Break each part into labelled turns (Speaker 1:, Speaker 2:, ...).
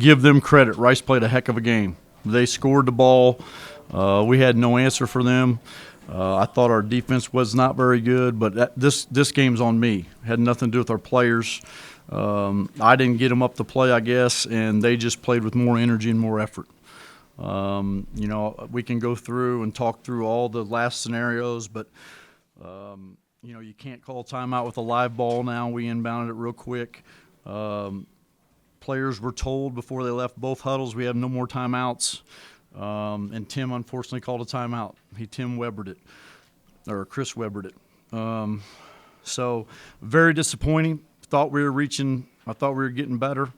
Speaker 1: give them credit. Rice played a heck of a game. They scored the ball. We had no answer for them. I thought our defense was not very good, but this game's on me. It had nothing to do with our players. I didn't get them up to play, I guess, and they just played with more energy and more effort. We can go through and talk through all the last scenarios, but you can't call timeout with a live ball now. We inbounded it real quick. Players were told before they left both huddles we have no more timeouts. And Tim unfortunately called a timeout. Tim Webbered it, or Chris Webbered it. So very disappointing. Thought we were reaching. I thought we were getting better.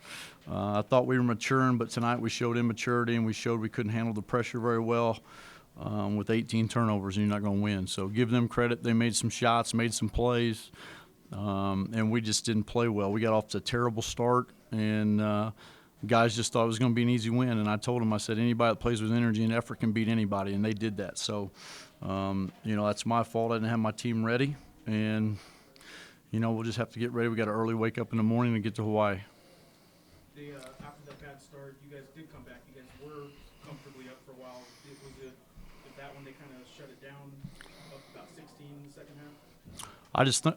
Speaker 1: I thought we were maturing, but tonight we showed immaturity and we showed we couldn't handle the pressure very well. With 18 turnovers, and you're not going to win. So give them credit. They made some shots, made some plays, and we just didn't play well. We got off to a terrible start, and guys just thought it was going to be an easy win. And I told them, I said, anybody that plays with energy and effort can beat anybody, and they did that. So, that's my fault. I didn't have my team ready, and, we'll just have to get ready. We got an early wake up in the morning to get to Hawaii.
Speaker 2: After that bad start, you guys did come back. You guys were comfortably up for a while. Was that when they kind of shut it down up about 16 in the second half?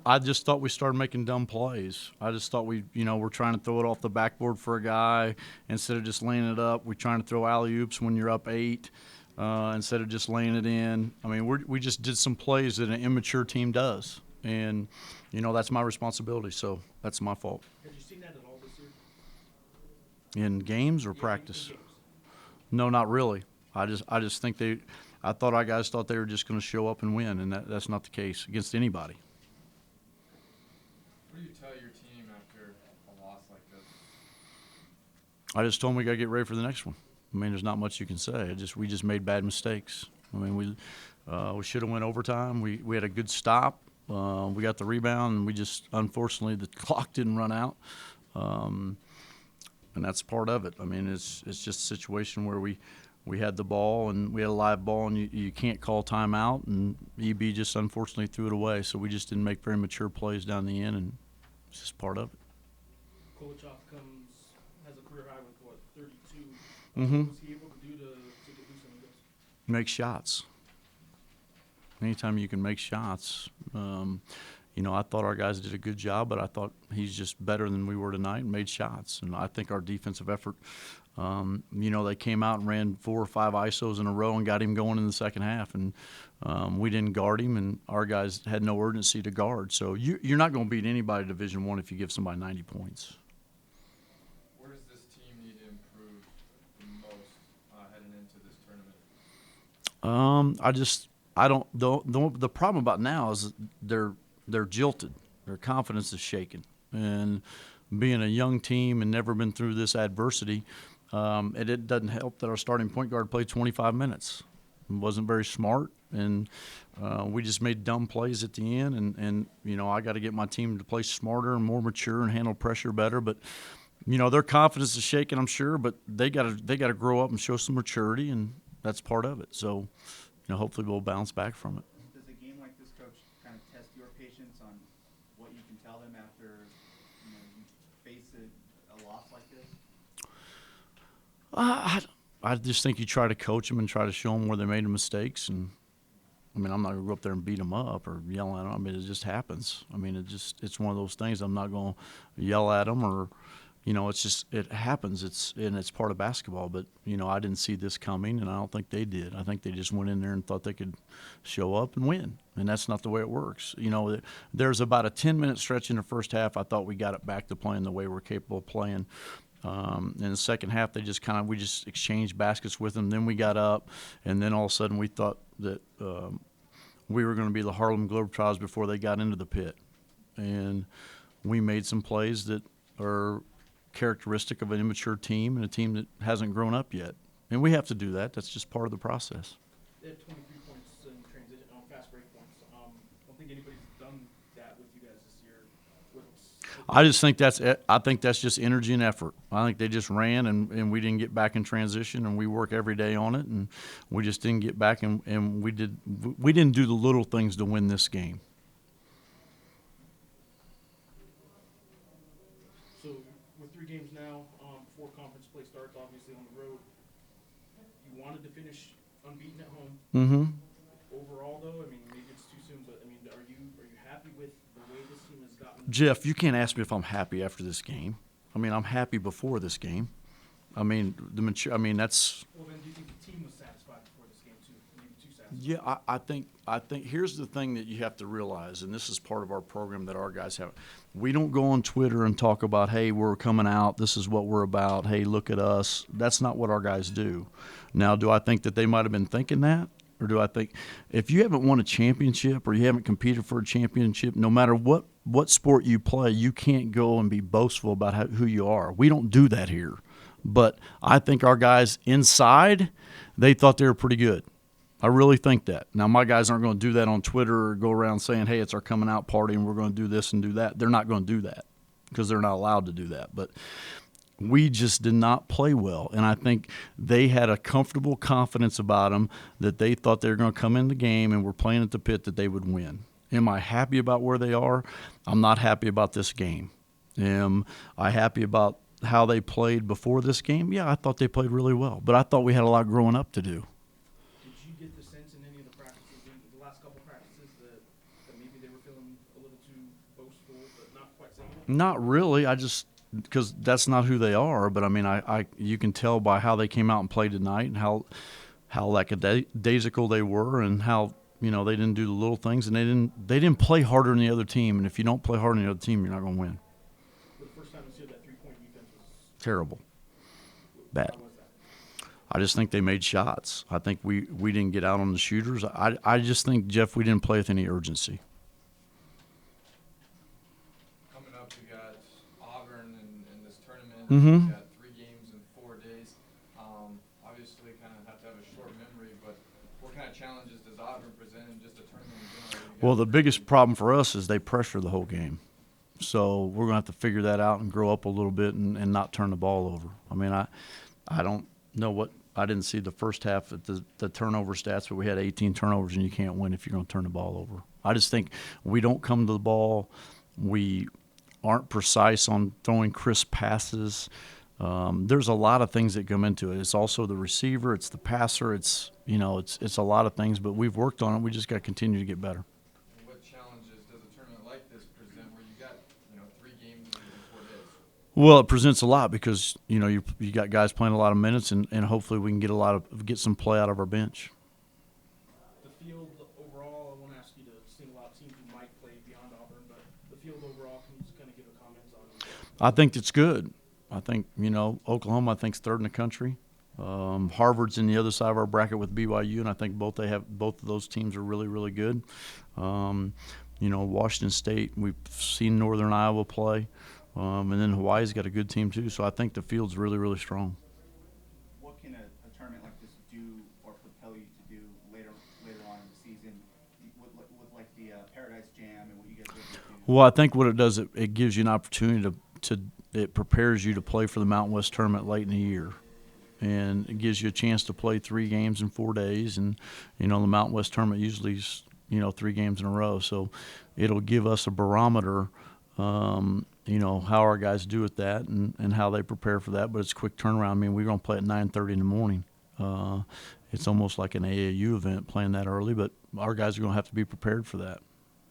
Speaker 1: I just thought we started making dumb plays. I just thought we're trying to throw it off the backboard for a guy instead of just laying it up. We're trying to throw alley-oops when you're up 8 instead of just laying it in. I mean, we just did some plays that an immature team does, and that's my responsibility. So that's my fault.
Speaker 2: Have you seen that at all this year?
Speaker 1: In games or practice?
Speaker 2: In games.
Speaker 1: No, not really. I just think I thought our guys thought they were just going to show up and win, and that's not the case against anybody.
Speaker 3: What do you tell your team after a loss like this?
Speaker 1: I just told them we got to get ready for the next one. I mean, there's not much you can say. We just made bad mistakes. I mean, we should have went overtime. We had a good stop. We got the rebound, and we just unfortunately the clock didn't run out, and that's part of it. I mean, it's just a situation where we had the ball and we had a live ball, and you can't call timeout, and EB just unfortunately threw it away. So we just didn't make very mature plays down the end, and it's just part of it.
Speaker 2: Kolochoff has a career high with 32.
Speaker 1: Mm-hmm.
Speaker 2: What was he able to do to get loose on this?
Speaker 1: Make shots. Anytime you can make shots, I thought our guys did a good job, but I thought he's just better than we were tonight and made shots. And I think our defensive effort, they came out and ran 4 or 5 ISOs in a row and got him going in the second half. And we didn't guard him, and our guys had no urgency to guard. So you're not going to beat anybody in Division I if you give somebody 90 points.
Speaker 3: Where does this team need to improve the most heading into this tournament?
Speaker 1: The problem about now is they're jilted. Their confidence is shaken. And being a young team and never been through this adversity, it doesn't help that our starting point guard played 25 minutes. It wasn't very smart, and we just made dumb plays at the end. And I got to get my team to play smarter and more mature and handle pressure better. But their confidence is shaken, I'm sure. But they got to grow up and show some maturity, and that's part of it. So, hopefully we'll bounce back from it.
Speaker 4: Does a game like this, Coach, kind of test your patience on what you can tell them after you face a loss like this?
Speaker 1: I just think you try to coach them and try to show them where they made the mistakes. And I'm not going to go up there and beat them up or yell at them. I mean, it just happens. I mean, it's one of those things. I'm not going to yell at them or, it happens. It's part of basketball. But, I didn't see this coming, and I don't think they did. I think they just went in there and thought they could show up and win. And that's not the way it works. There's about a 10-minute stretch in the first half. I thought we got it back to playing the way we're capable of playing. In the second half, we just exchanged baskets with them. Then we got up, and then all of a sudden we thought that we were going to be the Harlem Globetrotters before they got into the pit. And we made some plays that are characteristic of an immature team and a team that hasn't grown up yet. And we have to do that. That's just part of the process.
Speaker 2: They had 23 points in transition on fast break points. I don't think anybody's done that with you guys this year.
Speaker 1: I think that's just energy and effort. I think they just ran and we didn't get back in transition, and we work every day on it, and we just didn't get back and we didn't do the little things to win this game.
Speaker 2: So with 3 games now, before conference play starts, starts, obviously on the road. You wanted to finish unbeaten at home.
Speaker 1: Mm-hmm.
Speaker 2: Overall, though, I mean, maybe it's too soon, but I mean, are you happy with the way this team has gotten?
Speaker 1: Jeff, you can't ask me if I'm happy after this game. I mean, I'm happy before this game. I mean, that's.
Speaker 2: Well, then, do you think the team was satisfied before this game too? Maybe too satisfied.
Speaker 1: Yeah, I think here's the thing that you have to realize, and this is part of our program that our guys have. We don't go on Twitter and talk about, hey, we're coming out, this is what we're about, hey, look at us. That's not what our guys do. Now, do I think that they might have been thinking that? Or do I think if you haven't won a championship or you haven't competed for a championship, no matter what sport you play, you can't go and be boastful about who you are. We don't do that here. But I think our guys inside, they thought they were pretty good. I really think that. Now, my guys aren't going to do that on Twitter or go around saying, hey, it's our coming out party and we're going to do this and do that. They're not going to do that because they're not allowed to do that. But we just did not play well. And I think they had a comfortable confidence about them that they thought they were going to come in the game and were playing at the pit that they would win. Am I happy about where they are? I'm not happy about this game. Am I happy about how they played before this game? Yeah, I thought they played really well. But I thought we had a lot growing up to do.
Speaker 2: Did you get the sense in any of the practices, the last couple practices, that maybe they were feeling a little too boastful, but not quite saying it?
Speaker 1: Not really. Because that's not who they are. But I mean, you can tell by how they came out and played tonight and how lackadaisical they were and how they didn't do the little things and they didn't play harder than the other team. And if you don't play harder than the other team, you're not going to win.
Speaker 2: For the first time this year, that 3-point defense was
Speaker 1: Terrible. Bad.
Speaker 2: How was that?
Speaker 1: I just think they made shots. I think we didn't get out on the shooters. I just think, Jeff, we didn't play with any urgency.
Speaker 3: Coming up, we got Auburn in this tournament.
Speaker 1: Mhm.
Speaker 3: We got 3 games in 4 days. Obviously, kind of have to have a short memory, but what kind of challenges does Auburn present in just a tournament in general?
Speaker 1: Well, the biggest problem for us is they pressure the whole game. So we're going to have to figure that out and grow up a little bit and not turn the ball over. I mean, I don't know what – I didn't see the first half at the turnover stats, but we had 18 turnovers, and you can't win if you're going to turn the ball over. I just think we don't come to the ball. We aren't precise on throwing crisp passes. There's a lot of things that come into it. It's also the receiver. It's the passer. It's a lot of things, but we've worked on it. We just got to continue to get better.
Speaker 3: What challenges does a tournament like this present where you got 3 games in 4 days?
Speaker 1: Well, it presents a lot because you got guys playing a lot of minutes, and hopefully we can get some play out of our bench.
Speaker 2: The field overall, I won't ask you to single out teams who might play beyond Auburn, but the field overall, can you just kind of give a comments on it?
Speaker 1: I think it's good. I think Oklahoma, I think, is 3rd in the country. Harvard's in the other side of our bracket with BYU, and I think both of those teams are really, really good. Washington State, we've seen Northern Iowa play, and then Hawaii's got a good team too. So I think the field's really, really strong.
Speaker 4: What can a tournament like this do or propel you to do later on in the season with like the Paradise Jam and what you guys are able to do?
Speaker 1: Well, I think what it does, it gives you an opportunity it prepares you to play for the Mountain West tournament late in the year. And it gives you a chance to play 3 games in 4 days. And, the Mountain West tournament usually is, 3 games in a row. So it'll give us a barometer, how our guys do with that and how they prepare for that. But it's a quick turnaround. I mean, we're going to play at 9:30 in the morning. It's almost like an AAU event playing that early, but our guys are going to have to be prepared for that.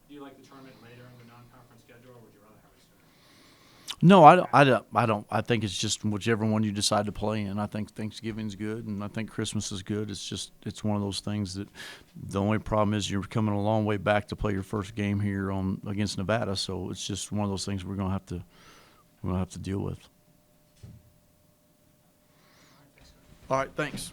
Speaker 2: Do you like the tournament later in the non-conference schedule, or would you rather have it sooner?
Speaker 1: No, I don't. I think it's just whichever one you decide to play in. I think Thanksgiving's good, and I think Christmas is good. It's one of those things that the only problem is you're coming a long way back to play your first game here against Nevada. So it's just one of those things we're gonna have to deal with. All right, thanks.